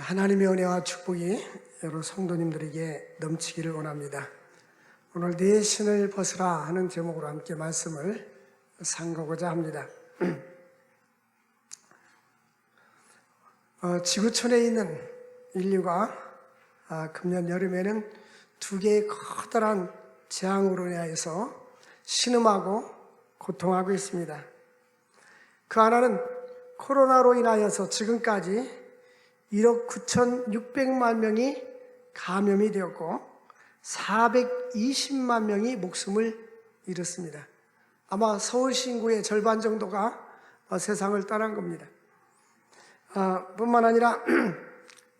하나님의 은혜와 축복이 여러 성도님들에게 넘치기를 원합니다. 오늘 내 신을 벗으라 하는 제목으로 함께 말씀을 상고하고자 합니다. 지구촌에 있는 인류가 금년 여름에는 두 개의 커다란 재앙으로 인하여서 신음하고 고통하고 있습니다. 그 하나는 코로나로 인하여서 지금까지 1억 9,600만 명이 감염이 되었고 420만 명이 목숨을 잃었습니다. 아마 서울시 인구의 절반 정도가 세상을 떠난 겁니다. 뿐만 아니라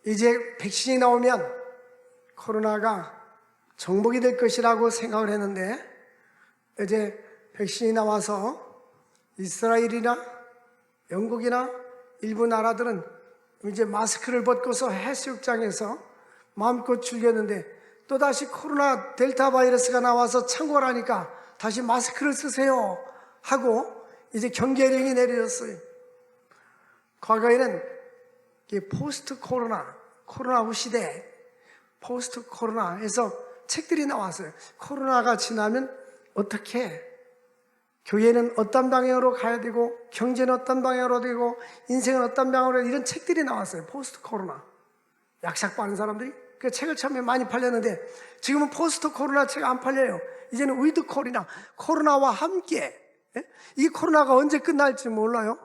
이제 백신이 나오면 코로나가 정복이 될 것이라고 생각을 했는데 이제 백신이 나와서 이스라엘이나 영국이나 일부 나라들은 이제 마스크를 벗고서 해수욕장에서 마음껏 즐겼는데 또다시 코로나 델타 바이러스가 나와서 창궐 하니까 다시 마스크를 쓰세요 하고 이제 경계령이 내려졌어요. 과거에는 포스트 코로나 후 시대, 포스트 코로나에서 책들이 나왔어요. 코로나가 지나면 어떻게 교회는 어떤 방향으로 가야 되고 경제는 어떤 방향으로 되고 인생은 어떤 방향으로 이런 책들이 나왔어요. 포스트 코로나. 약삭 빠는 사람들이 그 책을 처음에 많이 팔렸는데 지금은 포스트 코로나 책 안 팔려요. 이제는 위드 코로나와 함께. 이 코로나가 언제 끝날지 몰라요.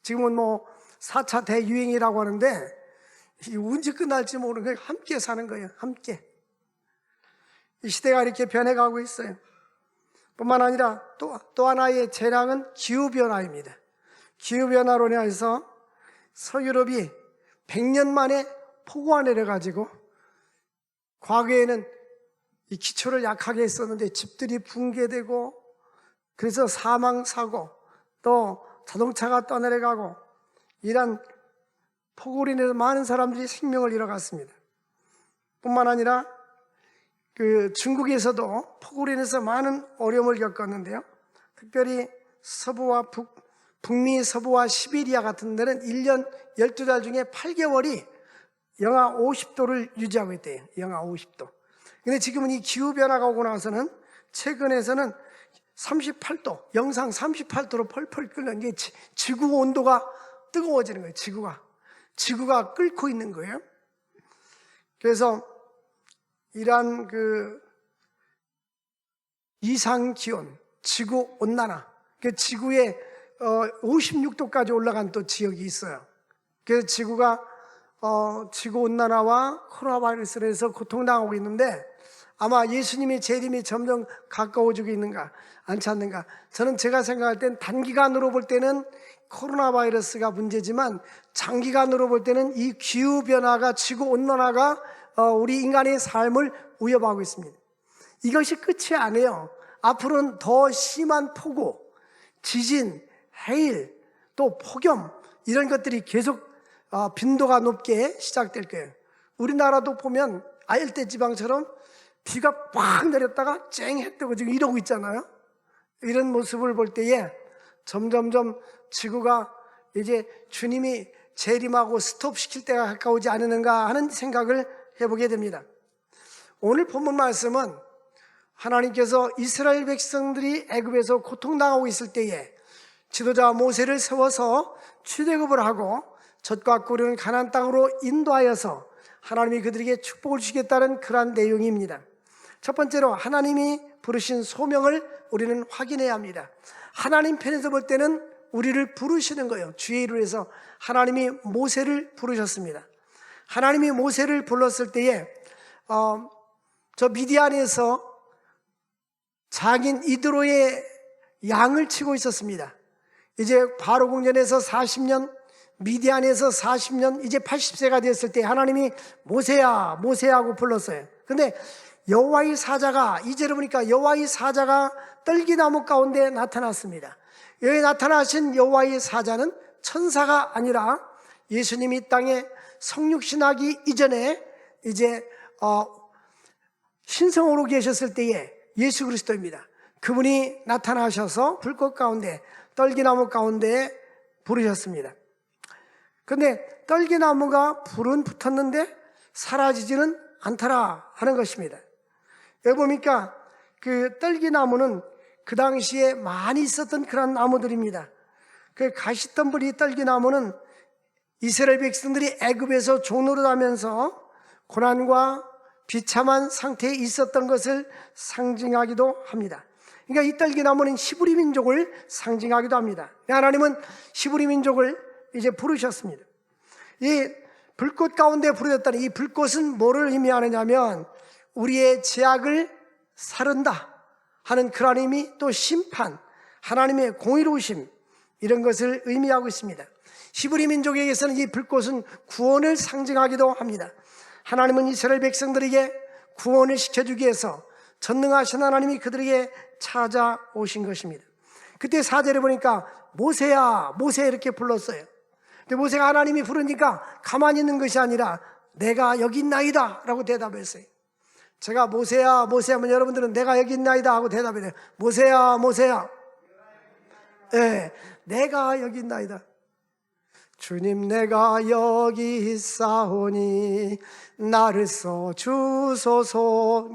지금은 4차 대유행이라고 하는데 언제 끝날지 모르는 거예요. 함께 사는 거예요. 함께. 이 시대가 이렇게 변해가고 있어요. 뿐만 아니라 또 하나의 재앙은 기후변화입니다. 기후변화로 인해서 서유럽이 100년 만에 폭우가 내려가지고 과거에는 이 기초를 약하게 했었는데 집들이 붕괴되고 그래서 사망사고 또 자동차가 떠내려가고 이런 폭우로 인해서 많은 사람들이 생명을 잃어갔습니다. 뿐만 아니라 중국에서도 폭우로 인해서 많은 어려움을 겪었는데요. 특별히 서부와 북미 서부와 시베리아 같은 데는 1년 12달 중에 8개월이 영하 50도를 유지하고 있대요. 영하 50도. 근데 지금은 이 기후변화가 오고 나서는 최근에서는 38도, 영상 38도로 펄펄 끓는 게 지구 온도가 뜨거워지는 거예요. 지구가 끓고 있는 거예요. 그래서 이러한 이상 기온, 지구 온난화, 지구에 56도까지 올라간 또 지역이 있어요. 그래서 지구가 지구 온난화와 코로나 바이러스로 해서 고통당하고 있는데 아마 예수님의 재림이 점점 가까워지고 있는가 않지 않는가. 저는 제가 생각할 땐 단기간으로 볼 때는 코로나 바이러스가 문제지만 장기간으로 볼 때는 이 기후변화가 지구 온난화가 우리 인간의 삶을 위협하고 있습니다. 이것이 끝이 아니에요. 앞으로는 더 심한 폭우, 지진, 해일, 또 폭염 이런 것들이 계속 빈도가 높게 시작될 거예요. 우리나라도 보면 아열대 지방처럼 비가 팍 내렸다가 쨍 뜨고 지금 이러고 있잖아요. 이런 모습을 볼 때에 점점점 지구가 이제 주님이 재림하고 스톱시킬 때가 가까우지 않으는가 하는 생각을 해보게 됩니다. 오늘 본문 말씀은 하나님께서 이스라엘 백성들이 애굽에서 고통당하고 있을 때에 지도자 모세를 세워서 출애굽을 하고 젖과 꿀을 가나안 땅으로 인도하여서 하나님이 그들에게 축복을 주겠다는 그러한 내용입니다. 첫 번째로 하나님이 부르신 소명을 우리는 확인해야 합니다. 하나님 편에서 볼 때는 우리를 부르시는 거예요. 주의 이름으로 해서 하나님이 모세를 부르셨습니다. 하나님이 모세를 불렀을 때에 저 미디안에서 장인 이드로의 양을 치고 있었습니다. 이제 바로 궁전에서 40년, 미디안에서 40년, 이제 80세가 되었을 때 하나님이 모세야 모세하고 불렀어요. 근데 여호와의 사자가 이제로 보니까 여호와의 사자가 떨기나무 가운데 나타났습니다. 여기 나타나신 여호와의 사자는 천사가 아니라 예수님이 이 땅에 성육신하기 이전에 이제 신성으로 계셨을 때에 예수 그리스도입니다. 그분이 나타나셔서 불꽃 가운데 떨기나무 가운데 부르셨습니다. 근데 떨기나무가 불은 붙었는데 사라지지는 않더라 하는 것입니다. 여기 보니까 그 떨기나무는 그 당시에 많이 있었던 그런 나무들입니다. 그 가시덤불이 떨기나무는 이스라엘 백성들이 애굽에서 종노릇하면서 고난과 비참한 상태에 있었던 것을 상징하기도 합니다. 그러니까 이 떨기나무는 히브리 민족을 상징하기도 합니다. 하나님은 히브리 민족을 이제 부르셨습니다. 이 불꽃 가운데 부르셨다는 이 불꽃은 뭐를 의미하느냐면 우리의 죄악을 사른다 하는 그런 의미, 또 심판, 하나님의 공의로우심, 이런 것을 의미하고 있습니다. 히브리 민족에게서는 이 불꽃은 구원을 상징하기도 합니다. 하나님은 이스라엘 백성들에게 구원을 시켜주기 위해서 전능하신 하나님이 그들에게 찾아오신 것입니다. 그때 4절에 보니까 모세야 모세 이렇게 불렀어요. 근데 모세가 하나님이 부르니까 가만히 있는 것이 아니라 내가 여기 있나이다 라고 대답했어요. 제가 모세야 모세 하면 여러분들은 내가 여기 있나이다 하고 대답해요. 모세야 모세야, 네, 내가 여기 있나이다. 주님 내가 여기 있사오니 나를 써주소서.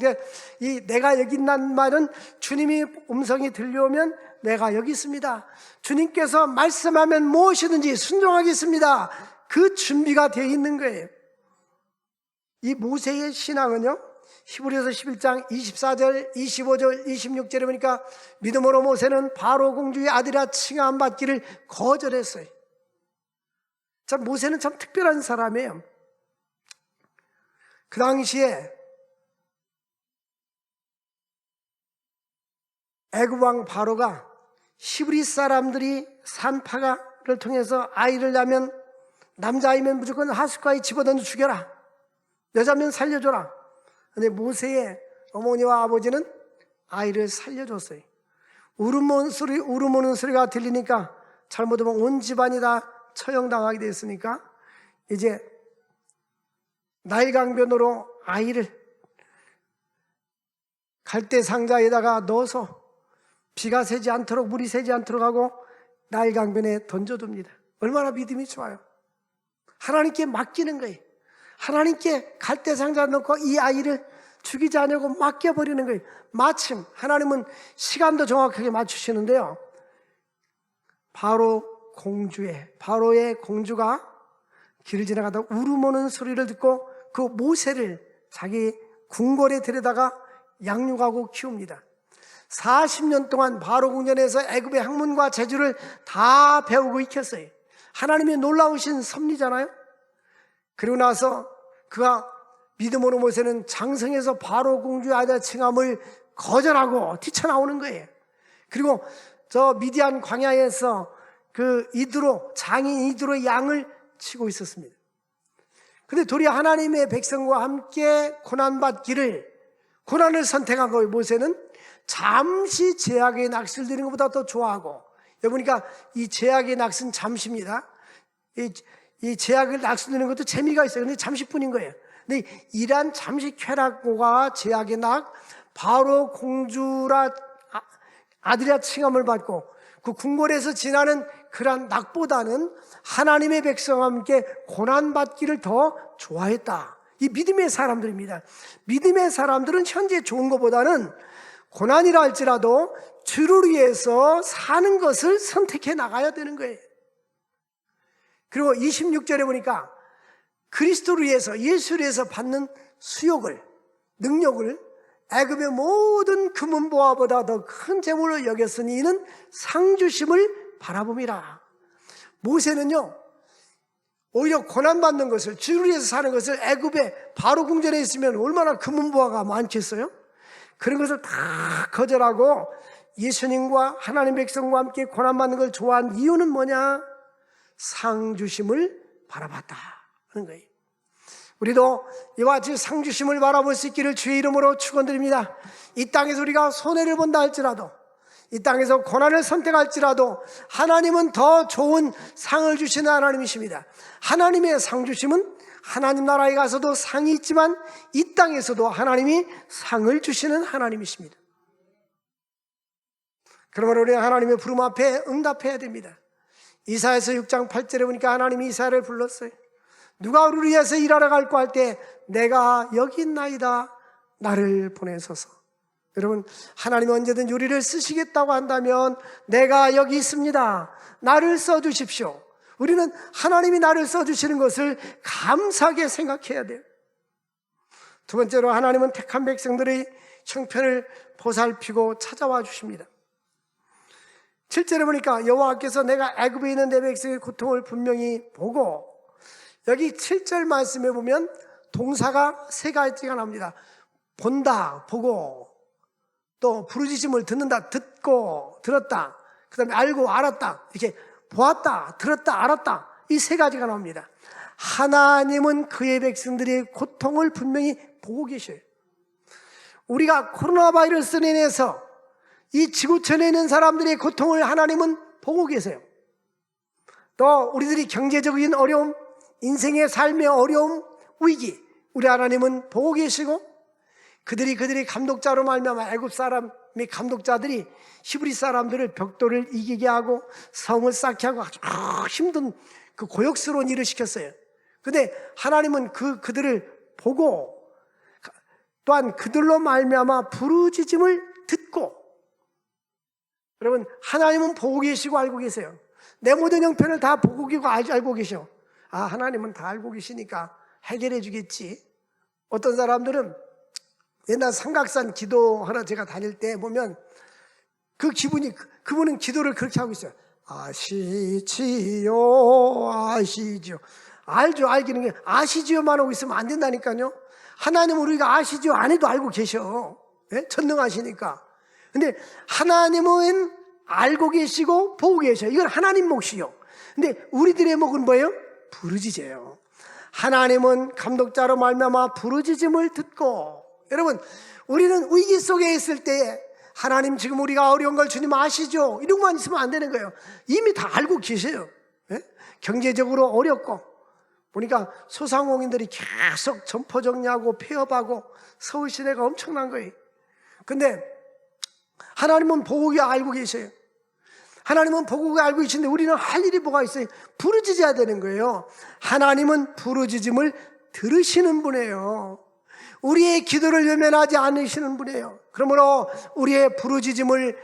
이 내가 여기 있다는 말은 주님이 음성이 들려오면 내가 여기 있습니다, 주님께서 말씀하면 무엇이든지 순종하겠습니다, 그 준비가 되어 있는 거예요. 이 모세의 신앙은요, 히브리서 11장 24절, 25절, 26절에 보니까 믿음으로 모세는 바로 공주의 아들이라 칭함 받기를 거절했어요. 참 모세는 참 특별한 사람이에요. 그 당시에 애굽 왕 바로가 히브리 사람들이 산파가를 통해서 아이를 낳으면, 남자아이면 무조건 하숫가에 집어던져 죽여라, 여자면 살려줘라. 근데 모세의 어머니와 아버지는 아이를 살려줬어요. 울음오는 소리가 들리니까 잘못하면 온 집안이 다 처형당하게 됐으니까 이제 나일강변으로 아이를 갈대 상자에다가 넣어서 비가 새지 않도록, 물이 새지 않도록 하고 나일강변에 던져둡니다. 얼마나 믿음이 좋아요. 하나님께 맡기는 거예요. 하나님께 갈대 상자 넣고 이 아이를 죽이지 않으려고 맡겨버리는 거예요. 마침 하나님은 시간도 정확하게 맞추시는데요, 바로의 공주가 길을 지나가다 울음오는 소리를 듣고 그 모세를 자기 궁궐에 데려다가 양육하고 키웁니다. 40년 동안 바로 궁전에서 애굽의 학문과 재주를 다 배우고 익혔어요. 하나님의 놀라우신 섭리잖아요. 그리고 나서 그가 믿음으로 모세는 장성에서 바로 공주의 아들 칭함을 거절하고 뛰쳐나오는 거예요. 그리고 저 미디안 광야에서 그 장인 이드로 양을 치고 있었습니다. 근데 도리어 하나님의 백성과 함께 고난을 선택한 거예요. 모세는 잠시 제약의 낚시를 드리는 것보다 더 좋아하고, 여기 보니까 이 제약의 낚시는 잠시입니다. 이 제약을 낚시드리는 것도 재미가 있어요. 근데 잠시뿐인 거예요. 근데 이러한 잠시 쾌락과 제약의 바로 공주라 아들이라 칭함을 받고 그 궁궐에서 지나는 그러한 낙보다는 하나님의 백성과 함께 고난받기를 더 좋아했다. 이 믿음의 사람들입니다. 믿음의 사람들은 현재 좋은 것보다는 고난이라 할지라도 주를 위해서 사는 것을 선택해 나가야 되는 거예요. 그리고 26절에 보니까 그리스도를 위해서, 예수를 위해서 받는 수욕을, 능력을 애굽의 모든 금은보화보다 더 큰 재물로 여겼으니 이는 상주심을 바라봄이라. 모세는요, 오히려 고난받는 것을, 주를 위해서 사는 것을, 애굽의 바로 궁전에 있으면 얼마나 금은보화가 많겠어요? 그런 것을 다 거절하고 예수님과 하나님 백성과 함께 고난받는 걸 좋아한 이유는 뭐냐? 상주심을 바라봤다 하는 거예요. 우리도 이와 같이 상주심을 바라볼 수 있기를 주의 이름으로 축원드립니다. 이 땅에서 우리가 손해를 본다 할지라도, 이 땅에서 고난을 선택할지라도 하나님은 더 좋은 상을 주시는 하나님이십니다. 하나님의 상주심은 하나님 나라에 가서도 상이 있지만 이 땅에서도 하나님이 상을 주시는 하나님이십니다. 그러므로 우리는 하나님의 부름 앞에 응답해야 됩니다. 이사야서 6장 8절에 보니까 하나님이 이사야를 불렀어요. 누가 우리를 위해서 일하러 갈고 할 때 내가 여기 있나이다, 나를 보내소서. 여러분, 하나님이 언제든 우리를 쓰시겠다고 한다면 내가 여기 있습니다, 나를 써주십시오. 우리는 하나님이 나를 써주시는 것을 감사하게 생각해야 돼요. 두 번째로, 하나님은 택한 백성들의 형편을 보살피고 찾아와 주십니다. 7절에 보니까 여호와께서 내가 애굽에 있는 내 백성의 고통을 분명히 보고, 여기 7절 말씀에 보면 동사가 세 가지가 나옵니다. 본다, 보고, 또 부르짖음을 듣는다, 듣고, 들었다, 그 다음에 알고, 알았다, 이렇게 보았다, 들었다, 알았다, 이 세 가지가 나옵니다. 하나님은 그의 백성들의 고통을 분명히 보고 계셔요. 우리가 코로나 바이러스로 인해서 이 지구촌에 있는 사람들의 고통을 하나님은 보고 계세요. 또 우리들이 경제적인 어려움, 인생의 삶의 어려움, 위기, 우리 하나님은 보고 계시고, 그들이 감독자로 말미암아 애굽 사람의 감독자들이 히브리 사람들을 벽돌을 이기게 하고 성을 쌓게 하고 아주 힘든 그 고역스러운 일을 시켰어요. 근데 하나님은 그들을 보고, 또한 그들로 말미암아 부르짖음을 듣고, 여러분, 하나님은 보고 계시고 알고 계세요. 내 모든 형편을 다 보고 계시고 알고 계셔. 아, 하나님은 다 알고 계시니까 해결해 주겠지. 어떤 사람들은 옛날 삼각산 기도 하나 제가 다닐 때 보면 그 기분이, 그분은 기도를 그렇게 하고 있어요. 아시지요, 아시지요. 알죠, 알기는 게 아시지요만 하고 있으면 안 된다니까요. 하나님은 우리가 아시지요 안 해도 알고 계셔. 네? 전능하시니까. 근데 하나님은 알고 계시고 보고 계셔요. 이건 하나님 몫이요. 근데 우리들의 몫은 뭐예요? 부르짖어요. 하나님은 감독자로 말미암아 부르짖음을 듣고, 여러분, 우리는 위기 속에 있을 때 하나님 지금 우리가 어려운 걸 주님 아시죠? 이런 것만 있으면 안 되는 거예요. 이미 다 알고 계세요. 네? 경제적으로 어렵고 보니까 소상공인들이 계속 점포정리하고 폐업하고 서울 시내가 엄청난 거예요. 근데 하나님은 보고 알고 계세요. 하나님은 보고 알고 계시는데 우리는 할 일이 뭐가 있어요? 부르짖어야 되는 거예요. 하나님은 부르짖음을 들으시는 분이에요. 우리의 기도를 외면하지 않으시는 분이에요. 그러므로 우리의 부르짖음을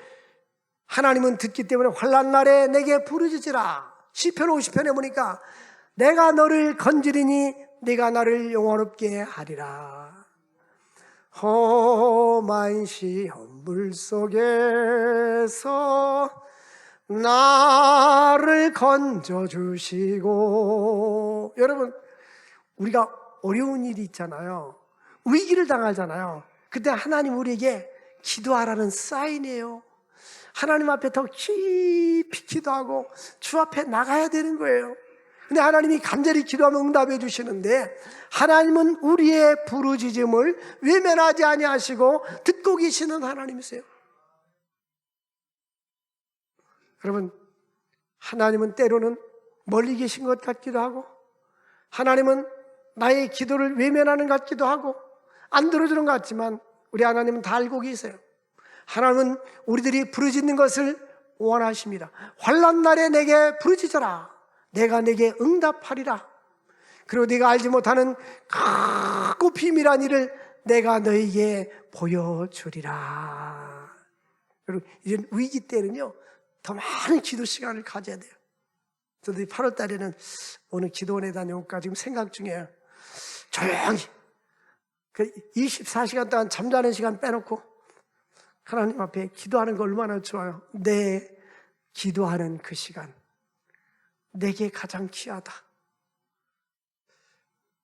하나님은 듣기 때문에 환난 날에 내게 부르짖으라. 시편 50편에 보니까 내가 너를 건지리니 네가 나를 영원롭게 하리라. 험한 시험 물 속에서 나를 건져주시고, 여러분, 우리가 어려운 일이 있잖아요. 위기를 당하잖아요. 그때 하나님 우리에게 기도하라는 사인이에요. 하나님 앞에 더 깊이 기도하고 주 앞에 나가야 되는 거예요. 근데 하나님이 간절히 기도하면 응답해 주시는데, 하나님은 우리의 부르짖음을 외면하지 아니하시고 듣고 계시는 하나님이세요. 여러분, 하나님은 때로는 멀리 계신 것 같기도 하고, 하나님은 나의 기도를 외면하는 것 같기도 하고, 안 들어주는 것 같지만 우리 하나님은 다 알고 계세요. 하나님은 우리들이 부르짖는 것을 원하십니다. 환난 날에 내게 부르짖어라. 내가 내게 응답하리라. 그리고 네가 알지 못하는 크고 비밀한 일을 내가 너에게 보여주리라. 여러분, 이런 위기 때는요, 더 많은 기도 시간을 가져야 돼요. 저도 8월 달에는 오늘 기도원에 다녀올까 지금 생각 중이에요. 조용히 24시간 동안 잠자는 시간 빼놓고 하나님 앞에 기도하는 거 얼마나 좋아요. 내 기도하는 그 시간, 내게 가장 귀하다.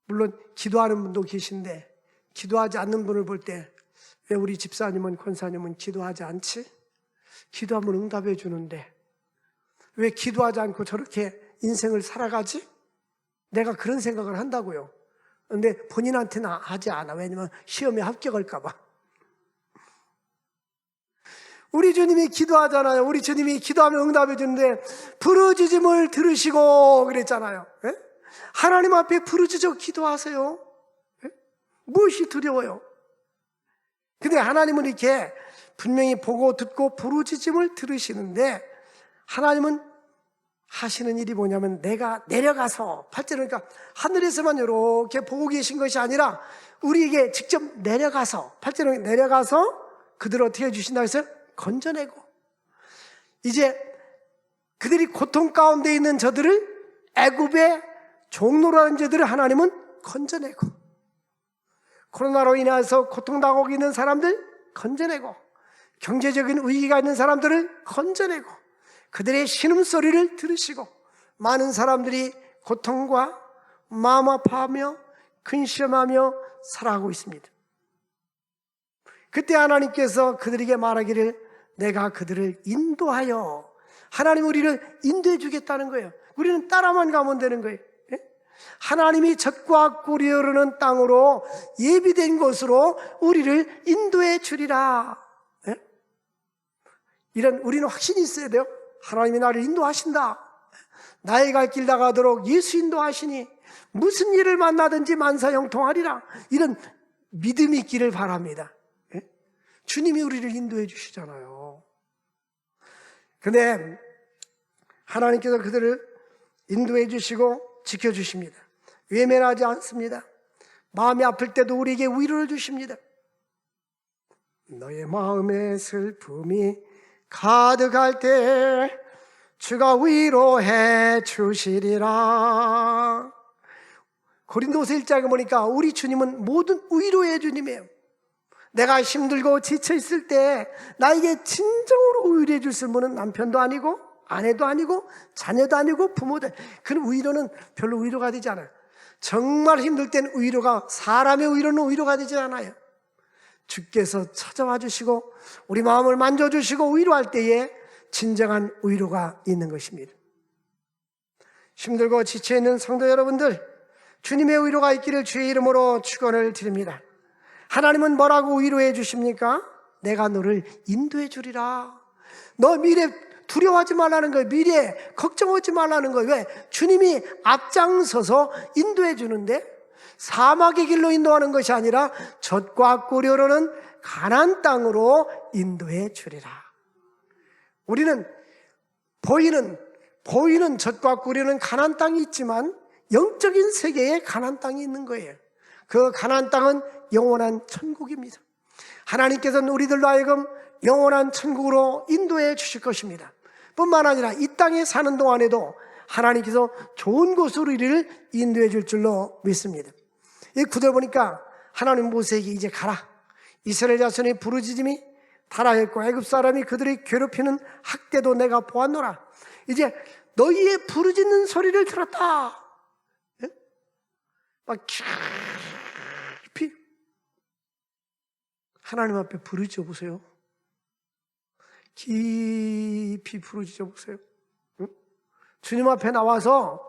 물론 기도하는 분도 계신데 기도하지 않는 분을 볼 때 왜 우리 집사님은, 권사님은 기도하지 않지? 기도하면 응답해 주는데 왜 기도하지 않고 저렇게 인생을 살아가지? 내가 그런 생각을 한다고요. 근데 본인한테는 하지 않아. 왜냐면 시험에 합격할까 봐. 우리 주님이 기도하잖아요. 우리 주님이 기도하면 응답해 주는데 부르짖음을 들으시고 그랬잖아요. 예? 하나님 앞에 부르짖어 기도하세요. 예? 무엇이 두려워요? 근데 하나님은 이렇게 분명히 보고 듣고 부르짖음을 들으시는데, 하나님은 하시는 일이 뭐냐면 내가 내려가서 8절에 그러니까 하늘에서만 이렇게 보고 계신 것이 아니라 우리에게 직접 내려가서 8절에 내려가서 그들을 어떻게 해주신다 해서 건져내고 이제 그들이 고통 가운데 있는 저들을 애굽의 종로라는 자들을 하나님은 건져내고 코로나로 인해서 고통당하고 있는 사람들 건져내고 경제적인 위기가 있는 사람들을 건져내고 그들의 신음소리를 들으시고 많은 사람들이 고통과 마음 아파하며 근심하며 살아가고 있습니다. 그때 하나님께서 그들에게 말하기를 내가 그들을 인도하여 하나님 우리를 인도해 주겠다는 거예요. 우리는 따라만 가면 되는 거예요. 하나님이 젖과 꿀이 흐르는 땅으로 예비된 곳으로 우리를 인도해 주리라. 이런 우리는 확신이 있어야 돼요. 하나님이 나를 인도하신다. 나의 갈 길 나가도록 예수 인도하시니 무슨 일을 만나든지 만사형통하리라. 이런 믿음이 있기를 바랍니다. 주님이 우리를 인도해 주시잖아요. 그런데 하나님께서 그들을 인도해 주시고 지켜주십니다. 외면하지 않습니다. 마음이 아플 때도 우리에게 위로를 주십니다. 너의 마음에 슬픔이 가득할 때 주가 위로해 주시리라. 고린도서 1장에 보니까 우리 주님은 모든 위로의 주님이에요. 내가 힘들고 지쳐있을 때 나에게 진정으로 위로해 줄 분은 남편도 아니고 아내도 아니고 자녀도 아니고 부모도 그 위로는 별로 위로가 되지 않아요. 정말 힘들 땐 위로가 사람의 위로는 위로가 되지 않아요. 주께서 찾아와 주시고 우리 마음을 만져주시고 위로할 때에 진정한 위로가 있는 것입니다. 힘들고 지쳐있는 성도 여러분들 주님의 위로가 있기를 주의 이름으로 축원을 드립니다. 하나님은 뭐라고 위로해 주십니까? 내가 너를 인도해 주리라. 너 미래 두려워하지 말라는 거예요. 미래 걱정하지 말라는 거예요. 왜? 주님이 앞장서서 인도해 주는데 사막의 길로 인도하는 것이 아니라 젖과 꿀이 흐르는 가나안 땅으로 인도해 주리라. 우리는 보이는 젖과 꿀이 흐르는 가나안 땅이 있지만 영적인 세계에 가나안 땅이 있는 거예요. 그 가나안 땅은 영원한 천국입니다. 하나님께서는 우리들로 하여금 영원한 천국으로 인도해 주실 것입니다. 뿐만 아니라 이 땅에 사는 동안에도 하나님께서 좋은 곳으로 우리를 인도해 줄 줄로 믿습니다. 이 구절 보니까 하나님 모세에게 이제 가라. 이스라엘 자손의 부르짖음이 타락했고 애굽 사람이 그들이 괴롭히는 학대도 내가 보았노라. 이제 너희의 부르짖는 소리를 들었다. 막 깊이 하나님 앞에 부르짖어 보세요. 깊이 부르짖어 보세요. 주님 앞에 나와서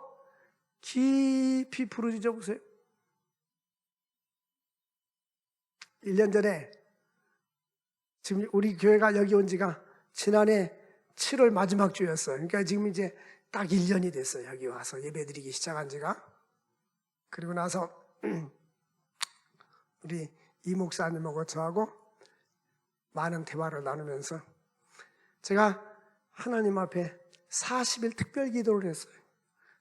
깊이 부르짖어 보세요. 1년 전에 지금 우리 교회가 여기 온 지가 지난해 7월 마지막 주였어요. 그러니까 지금 이제 딱 1년이 됐어요. 여기 와서 예배드리기 시작한 지가. 그리고 나서 우리 이 목사님하고 저하고 많은 대화를 나누면서 제가 하나님 앞에 40일 특별 기도를 했어요.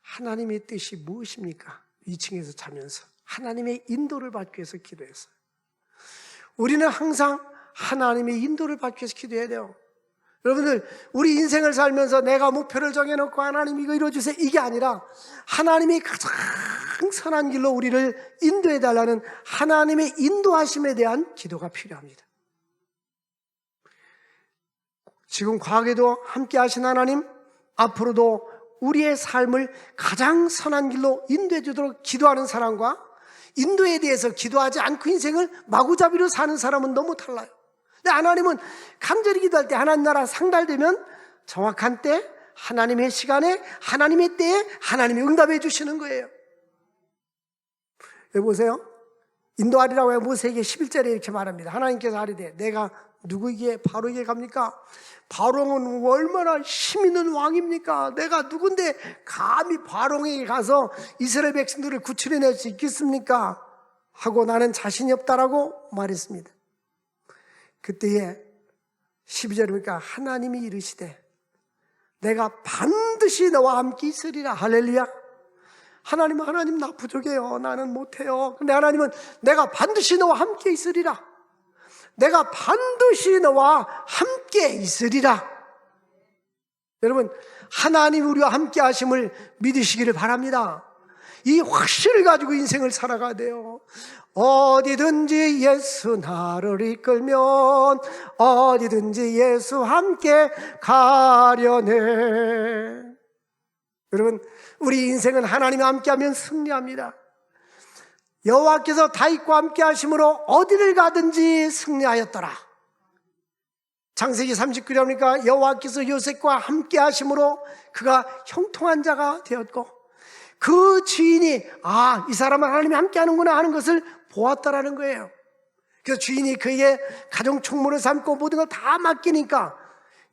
하나님의 뜻이 무엇입니까? 2층에서 자면서 하나님의 인도를 받기 위해서 기도했어요. 우리는 항상 하나님의 인도를 받기 위해서 기도해야 돼요. 여러분들 우리 인생을 살면서 내가 목표를 정해놓고 하나님 이거 이루어주세요 이게 아니라 하나님이 가장 선한 길로 우리를 인도해달라는 하나님의 인도하심에 대한 기도가 필요합니다. 지금 과거에도 함께 하신 하나님 앞으로도 우리의 삶을 가장 선한 길로 인도해 주도록 기도하는 사람과 인도에 대해서 기도하지 않고 인생을 마구잡이로 사는 사람은 너무 달라요. 근데 하나님은 간절히 기도할 때 하나님 나라 상달되면 정확한 때 하나님의 시간에 하나님의 때에 하나님이 응답해 주시는 거예요. 여기 보세요. 인도하리라고 모세에게 11절에 이렇게 말합니다. 하나님께서 하리되 내가 누구에게 바로에게 갑니까? 바로는 얼마나 힘 있는 왕입니까? 내가 누군데 감히 바로에게 가서 이스라엘 백성들을 구출해낼 수 있겠습니까? 하고 나는 자신이 없다라고 말했습니다. 그때에 12절에 보니까 하나님이 이르시되 내가 반드시 너와 함께 있으리라. 할렐루야. 하나님 나 부족해요. 나는 못해요. 근데 하나님은 내가 반드시 너와 함께 있으리라. 내가 반드시 너와 함께 있으리라. 여러분, 하나님 우리와 함께 하심을 믿으시기를 바랍니다. 이 확신을 가지고 인생을 살아가야 돼요. 어디든지 예수 나를 이끌면 어디든지 예수 함께 가려네. 여러분, 우리 인생은 하나님과 함께하면 승리합니다. 여호와께서 다윗과 함께 하심으로 어디를 가든지 승리하였더라. 창세기 39절 보니까 여호와께서 요셉과 함께 하심으로 그가 형통한 자가 되었고, 그 주인이 이 사람은 하나님이 함께 하는구나 하는 것을 보았다라는 거예요. 그래서 주인이 그에게 가정 총무를 삼고 모든 걸 다 맡기니까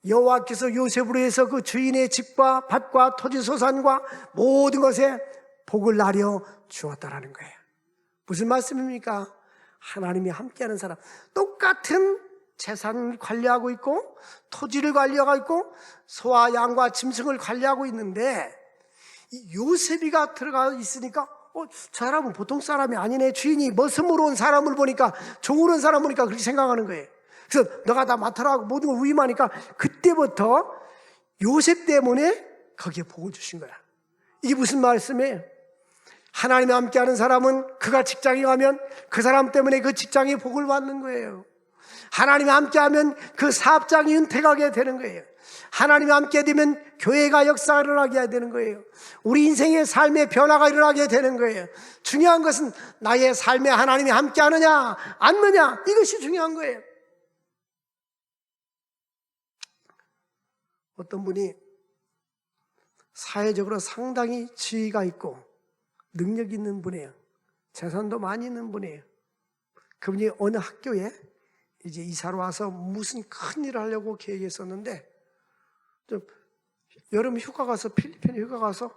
여호와께서 요셉으로 해서 그 주인의 집과 밭과 토지 소산과 모든 것에 복을 나려 주었다라는 거예요. 무슨 말씀입니까? 하나님이 함께하는 사람, 똑같은 재산을 관리하고 있고 토지를 관리하고 있고 소와 양과 짐승을 관리하고 있는데, 이 요셉이가 들어가 있으니까 저 사람은 보통 사람이 아니네. 주인이 머슴으로 온 사람을 보니까, 종으로 온 사람 보니까 그렇게 생각하는 거예요. 그래서 너가 다 맡아라 하고 모든 걸 위임하니까 그때부터 요셉 때문에 거기에 복을 주신 거야. 이게 무슨 말씀이에요? 하나님과 함께하는 사람은 그가 직장에 가면 그 사람 때문에 그 직장에 복을 받는 거예요. 하나님과 함께하면 그 사업장이 은퇴하게 되는 거예요. 하나님과 함께 되면 교회가 역사가 일어나게 되는 거예요. 우리 인생의 삶의 변화가 일어나게 되는 거예요. 중요한 것은 나의 삶에 하나님이 함께하느냐 않느냐, 이것이 중요한 거예요. 어떤 분이 사회적으로 상당히 지위가 있고 능력 있는 분이에요. 재산도 많이 있는 분이에요. 그분이 어느 학교에 이제 이사를 와서 무슨 큰 일을 하려고 계획했었는데, 좀 여름 휴가 가서, 필리핀 휴가 가서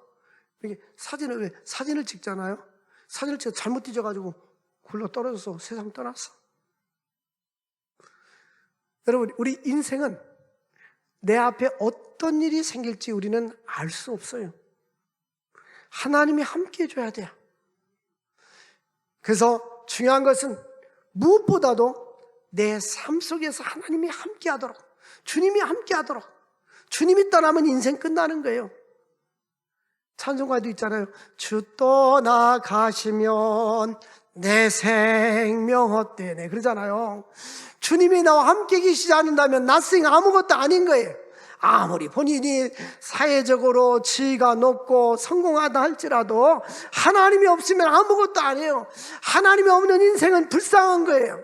이렇게 사진을 찍잖아요. 사진을 찍어 잘못 뒤져가지고 굴러 떨어져서 세상 떠났어. 여러분, 우리 인생은 내 앞에 어떤 일이 생길지 우리는 알 수 없어요. 하나님이 함께 해줘야 돼요. 그래서 중요한 것은 무엇보다도 내 삶 속에서 하나님이 함께 하도록, 주님이 함께 하도록. 주님이 떠나면 인생 끝나는 거예요. 찬송가도 있잖아요. 주 떠나가시면 내 생명 헛되네, 그러잖아요. 주님이 나와 함께 계시지 않는다면 나생 아무것도 아닌 거예요. 아무리 본인이 사회적으로 지위가 높고 성공하다 할지라도 하나님이 없으면 아무것도 아니에요. 하나님이 없는 인생은 불쌍한 거예요.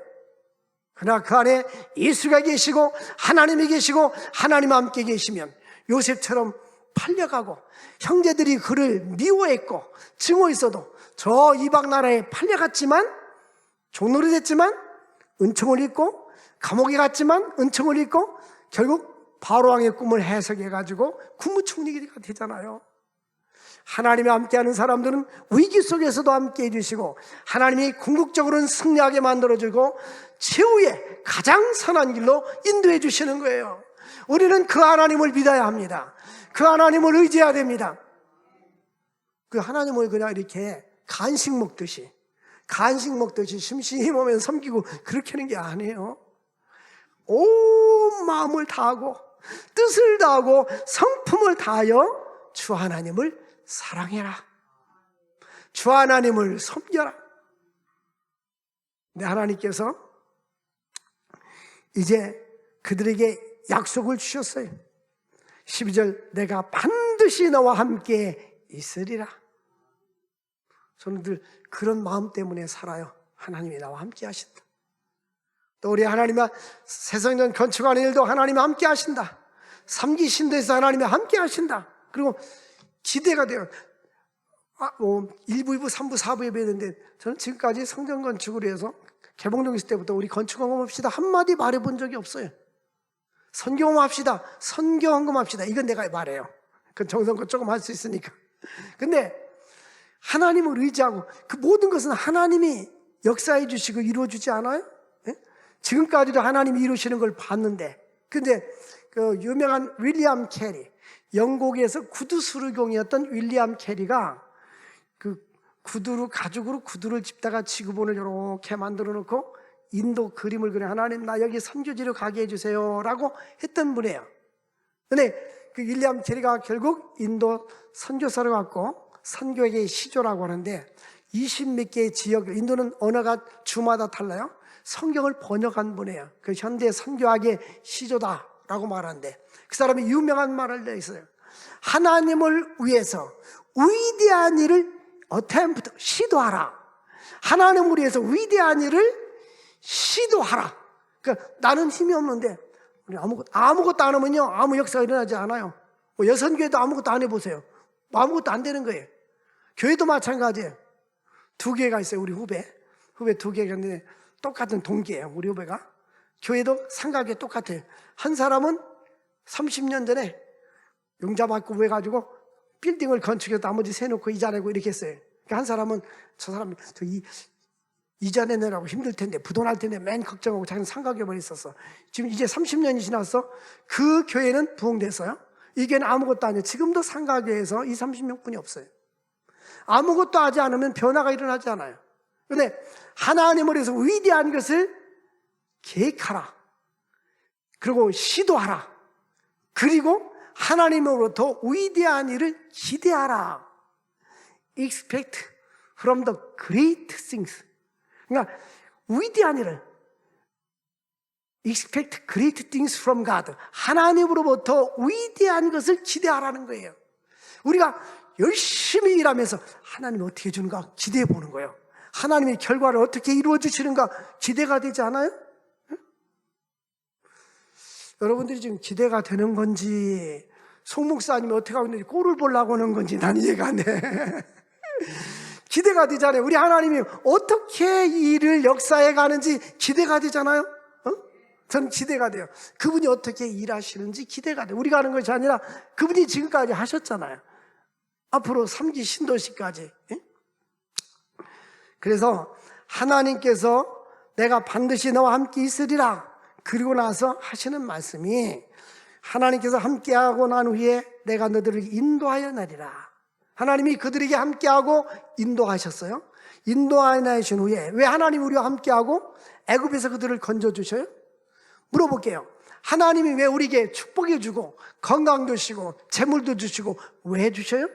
그러나 그 안에 예수가 계시고 하나님이 계시고 하나님 함께 계시면 요셉처럼 팔려가고, 형제들이 그를 미워했고 증오했어도 저 이방 나라에 팔려갔지만, 종노릇 했지만 은총을 입고, 감옥에 갔지만 은총을 입고 결국 바로왕의 꿈을 해석해가지고 국무총리가 되잖아요. 하나님이 함께하는 사람들은 위기 속에서도 함께해 주시고, 하나님이 궁극적으로는 승리하게 만들어주고 최후의 가장 선한 길로 인도해 주시는 거예요. 우리는 그 하나님을 믿어야 합니다. 그 하나님을 의지해야 됩니다. 그 하나님을 그냥 이렇게 간식 먹듯이 심심히 오면 섬기고 그렇게 하는 게 아니에요. 온 마음을 다하고 뜻을 다하고 성품을 다하여 주 하나님을 사랑해라. 주 하나님을 섬겨라. 근데 하나님께서 이제 그들에게 약속을 주셨어요. 12절, 내가 반드시 너와 함께 있으리라. 저는 늘 그런 마음 때문에 살아요. 하나님이 나와 함께 하신다. 또 우리 하나님과 새성전 건축하는 일도 하나님이 함께 하신다. 3기 신도에서 하나님이 함께 하신다. 그리고 기대가 돼요. 1부, 2부, 3부, 4부 예배했는데, 저는 지금까지 성전 건축을 해서 개봉동 있을 때부터 우리 건축헌금 합시다 한마디 말해본 적이 없어요. 선교헌금 합시다, 선교헌금 합시다, 이건 내가 말해요. 그건 정성껏 조금 할 수 있으니까. 근데 하나님을 의지하고 그 모든 것은 하나님이 역사해 주시고 이루어 주지 않아요? 네? 지금까지도 하나님이 이루시는 걸 봤는데, 근데 그 유명한 윌리엄 캐리, 영국에서 구두 수리공이었던 윌리엄 캐리가 그 가죽으로 구두를 집다가 지구본을 이렇게 만들어 놓고 인도 그림을 그려, 하나님 나 여기 선교지로 가게 해주세요 라고 했던 분이에요. 근데 그 윌리엄 캐리가 결국 인도 선교사를 갖고 선교의 시조라고 하는데 20몇 개의 지역, 인도는 언어가 주마다 달라요. 성경을 번역한 분이에요. 그 현대 선교학의 시조다라고 말하는데 그 사람이 유명한 말을 내있어요. 하나님을 위해서 위대한 일을 attempt, 시도하라. 하나님을 위해서 위대한 일을 시도하라. 그러니까 나는 힘이 없는데 우리 아무것도 안 하면요 아무 역사가 일어나지 않아요. 뭐 여선교회도 아무것도 안 해보세요. 아무것도 안 되는 거예요. 교회도 마찬가지예요. 두 개가 있어요. 우리 후배 2개가 있는데 똑같은 동기예요. 우리 후배가. 교회도 상가교회 똑같아요. 한 사람은 30년 전에 용자받고 해가지고 빌딩을 건축해서 나머지 세놓고 이자 내고 이렇게 했어요. 그러니까 한 사람은 저 사람이 이자 내느라고 힘들 텐데 부도날 텐데 맨 걱정하고 자기는 상가교회만 있었어. 지금 이제 30년이 지났어. 그 교회는 부흥됐어요. 이 교회는 아무것도 아니에요. 지금도 상가교회에서 30명뿐이 없어요. 아무것도 하지 않으면 변화가 일어나지 않아요. 그런데 하나님을 위해서 위대한 것을 계획하라. 그리고 시도하라. 그리고 하나님으로부터 위대한 일을 기대하라. Expect from the great things. 그러니까 위대한 일을 Expect great things from God. 하나님으로부터 위대한 것을 기대하라는 거예요. 우리가 열심히 일하면서 하나님이 어떻게 해주는가 기대해 보는 거예요. 하나님의 결과를 어떻게 이루어 주시는가 기대가 되지 않아요? 응? 여러분들이 지금 기대가 되는 건지 송 목사님이 어떻게 하고 있는지 꼴을 보려고 하는 건지 난 이해가 안 돼. 기대가 되잖아요. 우리 하나님이 어떻게 이 일을 역사해 가는지 기대가 되잖아요. 저는 기대가 돼요. 그분이 어떻게 일하시는지 기대가 돼요. 우리가 하는 것이 아니라 그분이 지금까지 하셨잖아요. 앞으로 3기 신도시까지. 그래서 하나님께서 내가 반드시 너와 함께 있으리라 그리고 나서 하시는 말씀이 하나님께서 함께하고 난 후에 내가 너희를 인도하여 내리라. 하나님이 그들에게 함께하고 인도하셨어요. 인도하여 내신 후에 왜 하나님이 우리와 함께하고 애굽에서 그들을 건져주셔요? 물어볼게요. 하나님이 왜 우리에게 축복해 주고 건강도 주시고 재물도 주시고 왜 주셔요?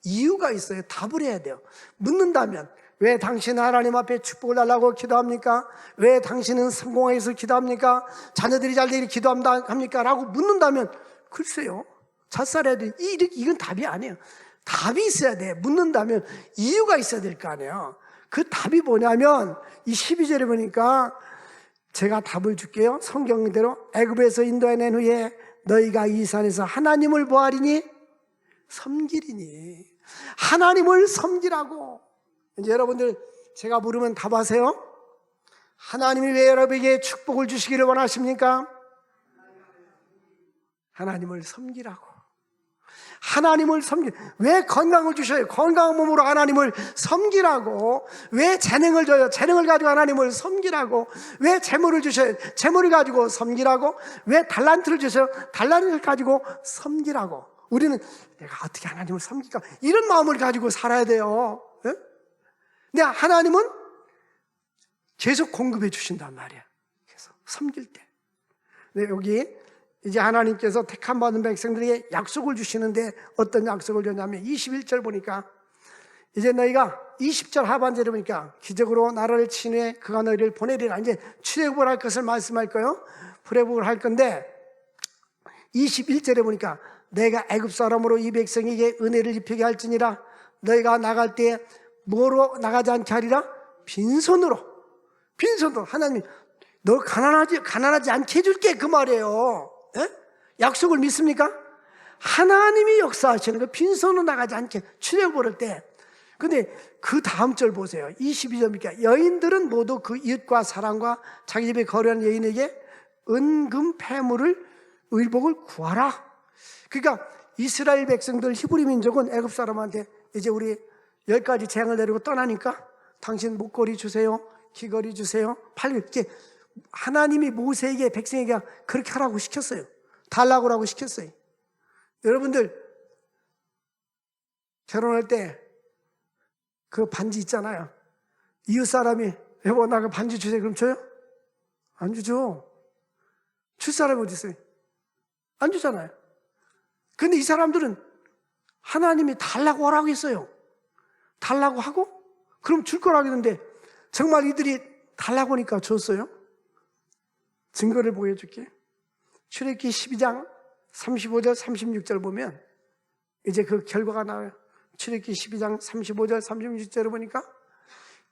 이유가 있어요. 답을 해야 돼요. 묻는다면 왜 당신 하나님 앞에 축복을 달라고 기도합니까? 왜 당신은 성공하기 위해서 기도합니까? 자녀들이 잘 되기를 기도합니까? 라고 묻는다면 글쎄요. 잣살해야 돼. 이건 답이 아니에요. 답이 있어야 돼. 묻는다면 이유가 있어야 될 거 아니에요. 그 답이 뭐냐면 이 12절에 보니까 제가 답을 줄게요. 성경대로 애굽에서 인도해낸 후에 너희가 이 산에서 하나님을 보아리니 섬기리니. 하나님을 섬기라고. 이제 여러분들 제가 물으면 답하세요. 하나님이 왜 여러분에게 축복을 주시기를 원하십니까? 하나님을 섬기라고. 하나님을 왜 건강을 주셔요? 건강한 몸으로 하나님을 섬기라고. 왜 재능을 줘요? 재능을 가지고 하나님을 섬기라고. 왜 재물을 주셔요? 재물을 가지고 섬기라고. 왜 달란트를 주셔요? 달란트를 가지고 섬기라고. 우리는 내가 어떻게 하나님을 섬길까? 이런 마음을 가지고 살아야 돼요. 네? 근데 하나님은 계속 공급해 주신단 말이야. 그래서 섬길 때. 네, 여기 이제 하나님께서 택함 받은 백성들에게 약속을 주시는데 어떤 약속을 주냐면 21절 보니까 이제 너희가 20절 하반절에 보니까 기적으로 나라를 친해 그가 너희를 보내리라. 이제 출애굽을 할 것을 말씀할 거예요. 출애굽을 할 건데 21절에 보니까 내가 애굽 사람으로 이 백성에게 은혜를 입히게 할지니라. 너희가 나갈 때 뭐로 나가지 않게 하리라? 빈손으로. 하나님이 너 가난하지 않게 해줄게 그 말이에요. 에? 약속을 믿습니까? 하나님이 역사하시는 거 빈손으로 나가지 않게 출애굽을 때. 근데 그 다음 절 보세요. 22절이니까 여인들은 모두 그 이웃과 사랑과 자기 집에 거류한 여인에게 은금 패물을 의복을 구하라. 그러니까 이스라엘 백성들 히브리 민족은 애굽 사람한테 이제 우리 10가지 재앙을 내리고 떠나니까 당신 목걸이 주세요, 귀걸이 주세요, 팔 이렇게 하나님이 모세에게 백성에게 그렇게 하라고 시켰어요. 달라고 하라고 시켰어요. 여러분들 결혼할 때 그 반지 있잖아요. 이웃 사람이 여보 나 그 반지 주세요. 그럼 줘요? 안 주죠. 줄 사람이 어디 있어요? 안 주잖아요. 근데 이 사람들은 하나님이 달라고 하라고 했어요. 달라고 하고 그럼 줄 거라고 했는데 정말 이들이 달라고 하니까 줬어요. 증거를 보여줄게. 출애굽기 12장 35절 36절 보면 이제 그 결과가 나와요. 출애굽기 12장 35절 36절을 보니까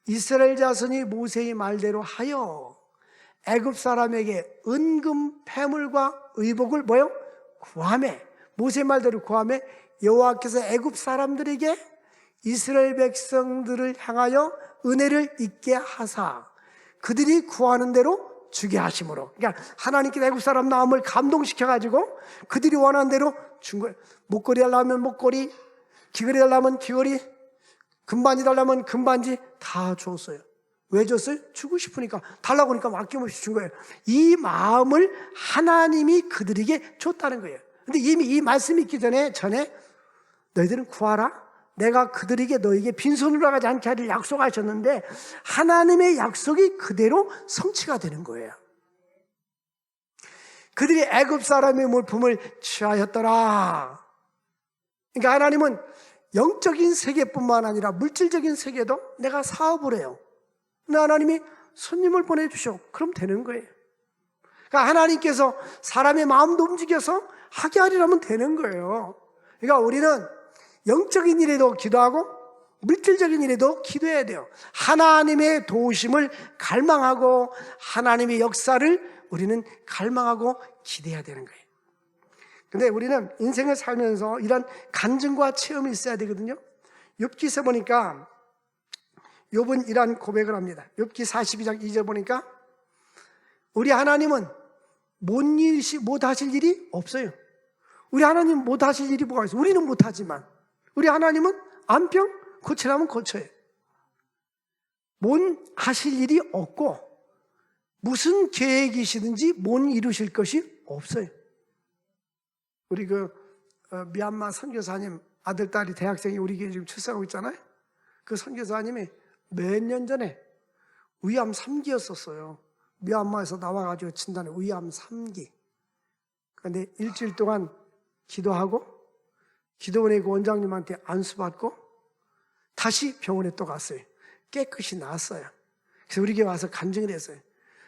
이스라엘 자손이 모세의 말대로 하여 애굽 사람에게 은금 패물과 의복을 뭐요? 구하매. 모세 말대로 구하매 여호와께서 애굽 사람들에게 이스라엘 백성들을 향하여 은혜를 있게 하사 그들이 구하는 대로 주게 하심으로. 그러니까 하나님께서 애굽 사람 마음을 감동시켜가지고 그들이 원하는 대로 준 거예요. 목걸이 달라면 목걸이, 귀걸이 달라면 귀걸이, 금반지 달라면 금반지 다 줬어요. 왜 줬어요? 주고 싶으니까. 달라고 하니까 아낌없이 준 거예요. 이 마음을 하나님이 그들에게 줬다는 거예요. 근데 이미 이 말씀이 있기 전에 너희들은 구하라. 내가 그들에게 너에게 빈손으로 가지 않게 하리를 약속하셨는데 하나님의 약속이 그대로 성취가 되는 거예요. 그들이 애굽 사람의 물품을 취하였더라. 그러니까 하나님은 영적인 세계뿐만 아니라 물질적인 세계도 내가 사업을 해요. 근데 하나님이 손님을 보내주셔. 그럼 되는 거예요. 그러니까 하나님께서 사람의 마음도 움직여서 하게 하리라면 되는 거예요. 그러니까 우리는 영적인 일에도 기도하고 물질적인 일에도 기도해야 돼요. 하나님의 도우심을 갈망하고 하나님의 역사를 우리는 갈망하고 기대해야 되는 거예요. 근데 우리는 인생을 살면서 이런 간증과 체험이 있어야 되거든요. 욥기서 보니까 욥은 이런 고백을 합니다. 욥기 42장 2절 보니까 우리 하나님은 못하실 일이 없어요. 우리 하나님 못하실 일이 뭐가 있어요? 우리는 못하지만 우리 하나님은 안병 고치라면 고쳐요. 못 하실 일이 없고 무슨 계획이시든지 못 이루실 것이 없어요. 우리 미얀마 선교사님 아들, 딸이 대학생이 우리 교회에 지금 출석하고 있잖아요. 그 선교사님이 몇 년 전에 위암 3기였었어요. 미얀마에서 나와가지고 진단해 위암 3기. 그런데 일주일 동안 기도하고 기도원의 그 원장님한테 안수받고 다시 병원에 또 갔어요. 깨끗이 나았어요. 그래서 우리 교회 와서 간증을 했어요.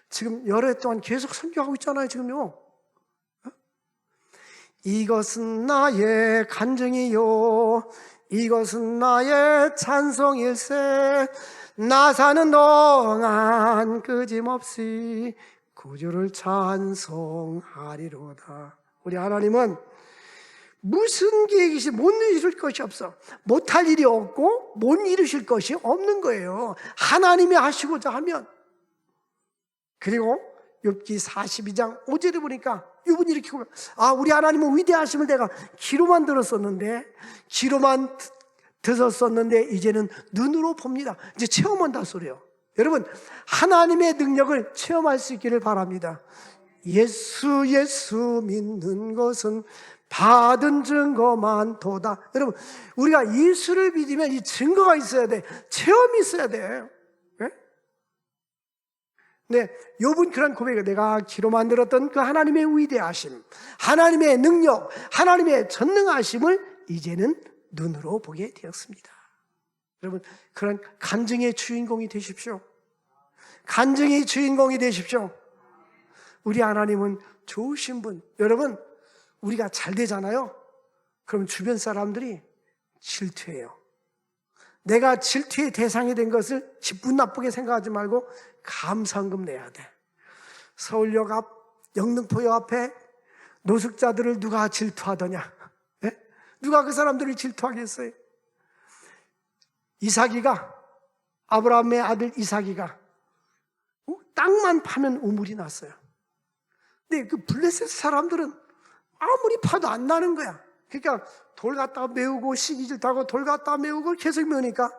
지금 여러 해 동안 계속 선교하고 있잖아요. 지금요. 이것은 나의 간증이요 이것은 나의 찬송일세 나 사는 동안 끄짐없이 구주를 찬송하리로다. 우리 하나님은 무슨 계획이시 못 이루실 것이 없어. 못할 일이 없고 못 이루실 것이 없는 거예요. 하나님이 하시고자 하면. 그리고 욥기 42장 5절에 보니까 욥은 이렇게 보면 우리 하나님은 위대하심을 내가 귀로만 들었었는데 귀로만 들었었는데 이제는 눈으로 봅니다. 이제 체험한다 소리예요. 여러분 하나님의 능력을 체험할 수 있기를 바랍니다. 예수 믿는 것은 받은 증거만 도다. 여러분 우리가 예수를 믿으면 이 증거가 있어야 돼. 체험이 있어야 돼. 네, 욥은 그런 고백을 내가 귀로 만들었던 그 하나님의 위대하심, 하나님의 능력, 하나님의 전능하심을 이제는 눈으로 보게 되었습니다. 여러분 그런 간증의 주인공이 되십시오. 간증의 주인공이 되십시오. 우리 하나님은 좋으신 분. 여러분 우리가 잘 되잖아요. 그럼 주변 사람들이 질투해요. 내가 질투의 대상이 된 것을 기분 나쁘게 생각하지 말고 감사헌금 내야 돼. 서울역 앞, 영등포역 앞에 노숙자들을 누가 질투하더냐? 네? 누가 그 사람들을 질투하겠어요? 이삭이가, 아브라함의 아들 이삭이가 땅만 파면 우물이 났어요. 근데 그 블레셋 사람들은 아무리 파도 안 나는 거야. 그러니까 돌 갖다가 메우고 시기질 타고 돌 갖다가 메우고 계속 메우니까.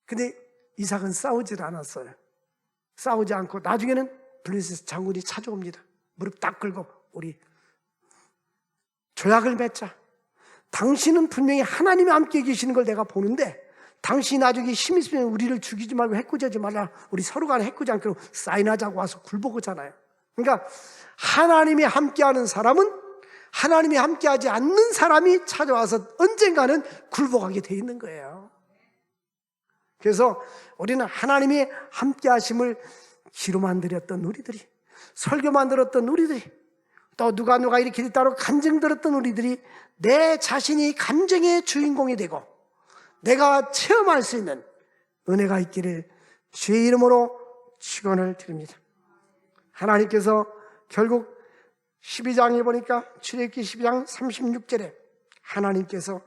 근데 이삭은 싸우질 않았어요. 싸우지 않고 나중에는 블레셋 장군이 찾아옵니다. 무릎 딱 꿇고 우리 조약을 맺자. 당신은 분명히 하나님이 함께 계시는 걸 내가 보는데 당신이 나중에 힘이 있으면 우리를 죽이지 말고 해코지하지 말라, 우리 서로 간에 해코지 않기로 사인하자고 와서 굴복하잖아요. 그러니까 하나님이 함께하는 사람은 하나님이 함께하지 않는 사람이 찾아와서 언젠가는 굴복하게 돼 있는 거예요. 그래서 우리는 하나님이 함께하심을 기로만 드렸던 우리들이, 설교만 들었던 우리들이, 또 누가 이렇게 따로 간증 들었던 우리들이 내 자신이 감정의 주인공이 되고 내가 체험할 수 있는 은혜가 있기를 주의 이름으로 축원을 드립니다. 하나님께서 결국 12장에 보니까 출애굽기 12장 36절에 하나님께서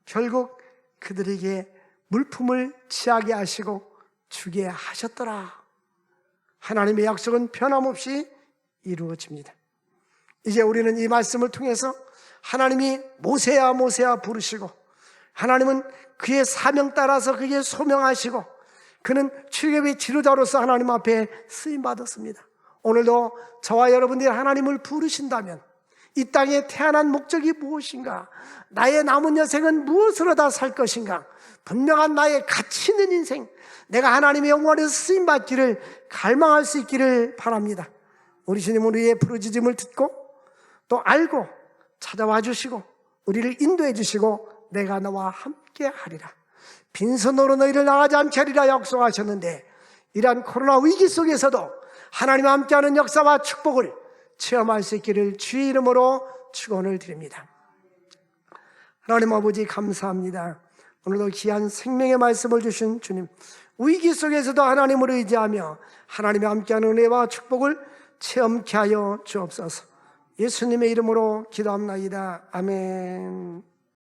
결국 그들에게 물품을 취하게 하시고 주게 하셨더라. 하나님의 약속은 변함없이 이루어집니다. 이제 우리는 이 말씀을 통해서 하나님이 모세야 모세야 부르시고 하나님은 그의 사명 따라서 그에게 소명하시고 그는 출애굽의 지도자로서 하나님 앞에 쓰임받았습니다. 오늘도 저와 여러분들이 하나님을 부르신다면 이 땅에 태어난 목적이 무엇인가? 나의 남은 여생은 무엇으로 다 살 것인가? 분명한 나의 가치 있는 인생, 내가 하나님의 영광에서 쓰임받기를 갈망할 수 있기를 바랍니다. 우리 주님은 우리의 부르짖음을 듣고 또 알고 찾아와 주시고 우리를 인도해 주시고 내가 너와 함께 하리라, 빈손으로 너희를 나가지 않게 하리라 약속하셨는데 이러한 코로나 위기 속에서도 하나님과 함께하는 역사와 축복을 체험할 수 있기를 주의 이름으로 축원을 드립니다. 하나님 아버지 감사합니다. 오늘도 귀한 생명의 말씀을 주신 주님, 위기 속에서도 하나님을 의지하며 하나님과 함께하는 은혜와 축복을 체험케 하여 주옵소서. 예수님의 이름으로 기도합나이다. 아멘.